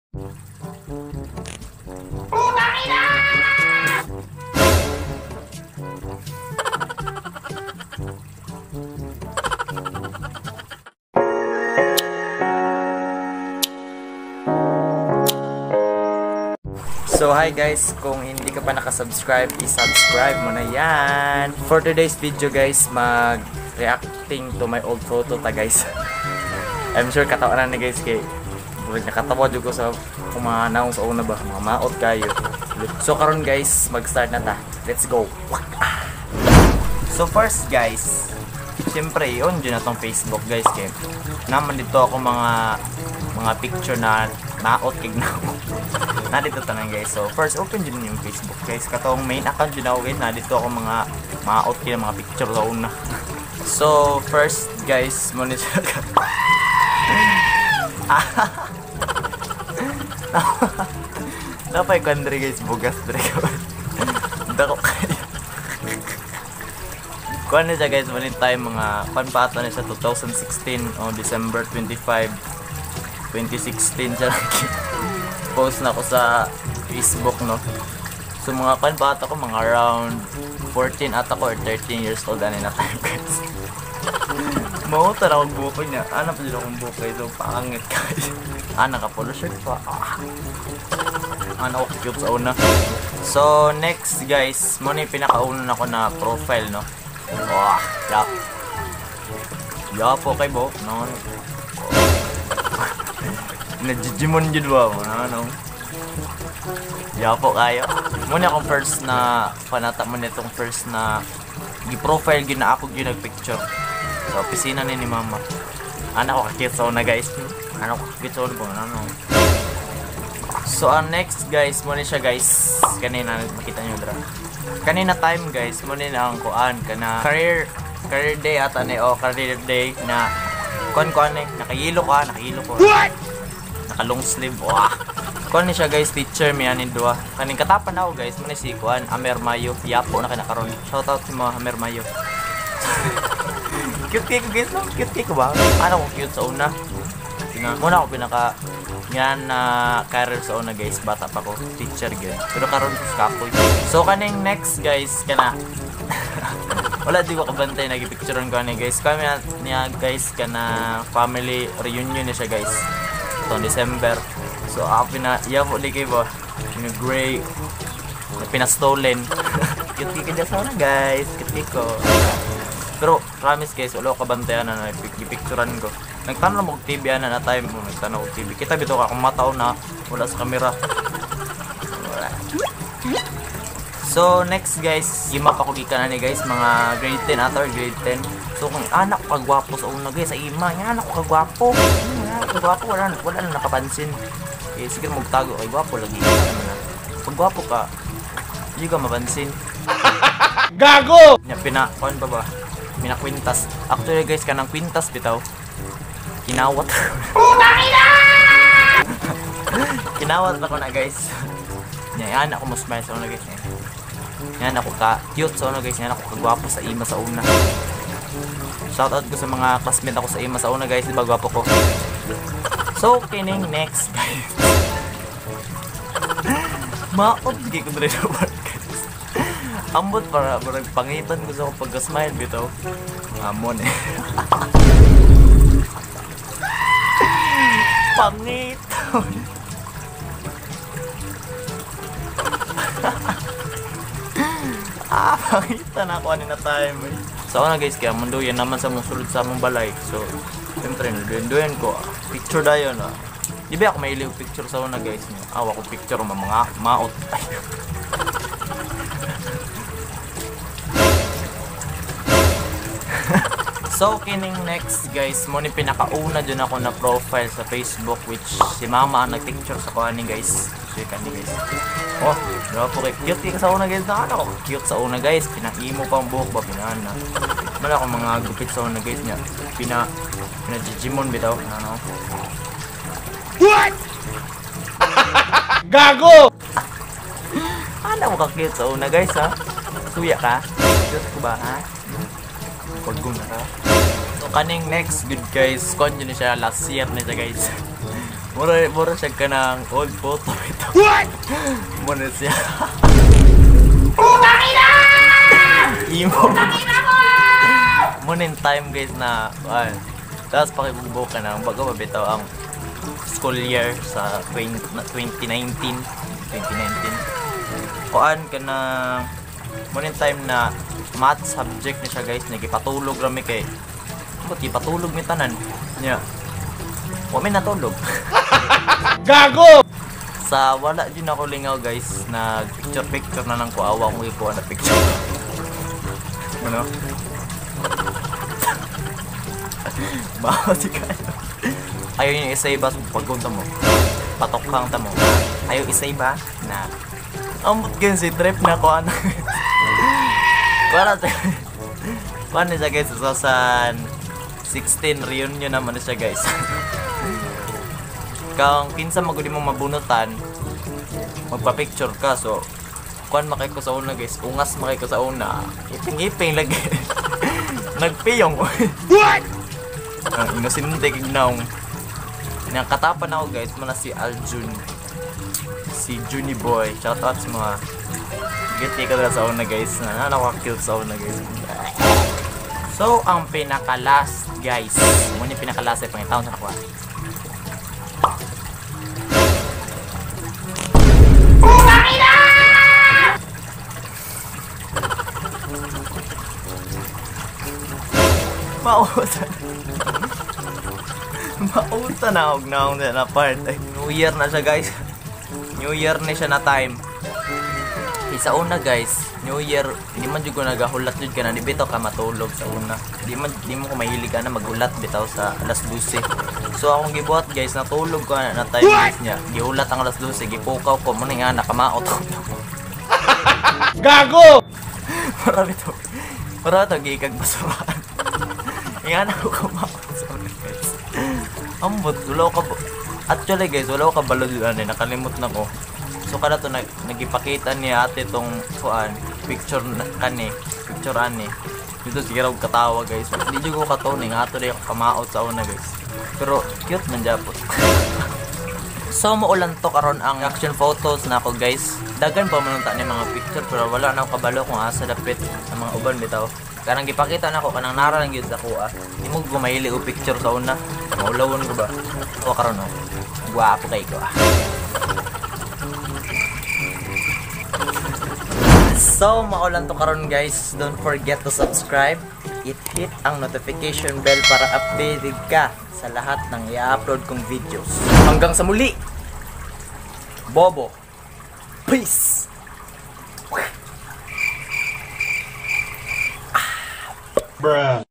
So hi guys, kung hindi ka pa nakasubscribe, i-subscribe mo na yan. For today's video guys, mag-reacting to my old photo ta guys. I'm sure katawanan na guys kay nakatawa dyan ko sa mga naong sa una ba, mga maot kayo. So karon guys, mag-start na ta. Let's go. So first guys, siyempre yun dyan na tong Facebook guys kay naman dito ako mga picture na maot kig na dito tanan guys. So first open din yung Facebook guys, katong main account din ako guys, na dito ako mga maot kig mga picture sa una. So first guys, mo ni napay country guys, bugas dre dako kayo kuan na siya guys, manin tayo mga panpato na sa 2016 o December 25 2016 siya post na ako sa Facebook no. So mga panpato ko mga around 14 ata ko or 13 years old ani na time guys. Mauta na akong buko niya. Ano pa din akong buko ito, pangit guys. Naka-polo shirt pa. Ano, cute sa una. So next guys, muna yung pinakaunan ako na profile no. Yapo kay Bo no. Nagjijimon yun ba? Ano? Yapo kayo. Muna akong first na panata mo nitong first na gi-profile gina ako nag-picture. So opisina ni mama. Anak ko kakit sa una guys. Anak ko kakit sa una po. Ano? So next guys, muna siya guys. Kanina makita nyo dra. Kanina time guys, muna na ang kuan kana career day ata ni career day na kuan nakahilo ko. What? Naka long sleeve. Kuan ni siya guys, teacher mi anin duwa. Kaning katapan ako guys, muna si kuan Amer Mayo. Yapo na kinakaron. Shout out sa mga Amer Mayo. Cute ko guys no? Cute ko ba? Ano ko cute sa una? Muna ako pinaka yan na career sa una guys, bata pa ko, teacher gyud. Pero karon kapoy. So kaning next guys kana wala di ko kabantay nagipicturean ko ani guys. Kami niya guys kana family reunion na siya guys. So December. So ako yapo di kay ba. Yung gray na pinastolen. Cute ka sa una guys, cute ko. Pero promise guys, wala ko kabantayan na nagpicturean ko. Nagtanong mo TV na time mo, nagtanong ko TV. Kita bito ka kung mataw na wala sa kamera. Wala. So next guys, ima pa ko gikan ani guys, mga grade 10 ata or grade 10. So kung anak ko kagwapo sa una guys, sa ima, yan ako kagwapo. Kagwapo wala na nakapansin. Eh sige magtago kay gwapo lagi. Pag gwapo ka, hindi ka mapansin. Gago! Nya kuan ba? Kwintas. Actually guys, kanang kwintas bitaw. Kinawat. Kinawat ako na guys. Yan ako mas smile sa una guys. Yan ako ka cute sa una guys. Yan ako kagwapo sa ima sa una. Shout out ko sa mga classmate ako sa ima sa una guys. Diba gwapo ko? So kining next guys. Maot di ko dre na guys. Ambot para pangitan ko sa pagka-smile bitaw. Amon eh. Pangit. Pangitan ako ani na time. So ano guys, kaya mundo yan naman sa musulod sa among balay. So siyempre naduyan ko picture dayon di ba ako may iliw picture sa una guys. Awa ko picture mga maot. So kining next guys, mo ni pinakauna dyan ako na profile sa Facebook, which si mama ang nagpicture sa kuha ni guys. So yun ni guys. Diba po cute ka sa una guys na ano? Cute sa una guys, pinang-imo pa ang buhok ba? Pinana. Wala akong mga gupit sa una guys niya. Pinajijimon bitaw. Ano? What? Gago! Ano mo ka cute sa una guys ha? Suya ka? Cute ko ba ha? Pagkong na ka. So kaning next good guys, kon yun siya last year na siya guys. Mura siya ka ng old photo ito. What? Muna siya. Imo. Muna in time guys na tapos pakibubo ka na bago mabitaw ang school year sa 2019. Kuan ka na muna in time na math subject na siya guys, nagipatulog rami kay ipatulog mi tanan niya. Wa may natulog. Gago! Sa wala din ako lingaw guys, nag picture na lang ko, awa ko ikuha na picture. Ano? Bawa si kayo. Ayaw yung isay ba pagkunta mo? Patokhang ta mo. Ayaw isay ba? Na ambot gan si trip na ko ano. Paano siya guys, 2016 reunion naman siya guys. Kung kinsa magudi mo mabunutan, magpa-picture ka, so kuan makay ko sa una guys, ungas makay ko sa una, iping-iping lagi. Nagpiyong. What? Inusinti kignaong. Nakatapan ako guys, mana si Aljun, si Juni Boy, shout out sa mga giti ka sa una guys, nakaka-cute sa una guys. So, ang pinaka-last guys, muna yung pinaka-last ay pangitaon sa nakuha. Mauta na og naong na part. New Year na siya guys. New Year na siya na time. Sa una guys, New Year, hindi man jud ko nagahulat jud ka na, di bitaw ka matulog sa una. Di mo ko mahilig ka na maghulat bitaw sa alas 12. So akong gibuhat guys, natulog ko na time guys niya. Gihulat ang alas 12, gipukaw ko mo nga nakamaot ko. Gago! Marami to gikag basurahan. Nga na ko kumaot sa una guys. Ambot, wala ka actually guys, wala ka balod nakalimot na ko. So kada to nagipakita ni ate tong kuan picture ani. Dito siguro og katawa guys. Hindi jud ko katuning ato day ako kamaot sa una guys. Pero cute man japot. So maulan to karon ang action photos na ako guys. Dagan pa man ta ni mga picture pero wala na ako kabalo kung asa dapit sa mga uban bitaw. Karang gipakita na ako kanang nara lang gyud ako Di mo gumahili og picture sa una. Maulawon ko ba? O karon no. Guwapo kay ko So, maulan to karon guys. Don't forget to subscribe. Hit ang notification bell para updated ka sa lahat ng i-upload kong videos. Hanggang sa muli. Bobo. Peace. Bruh.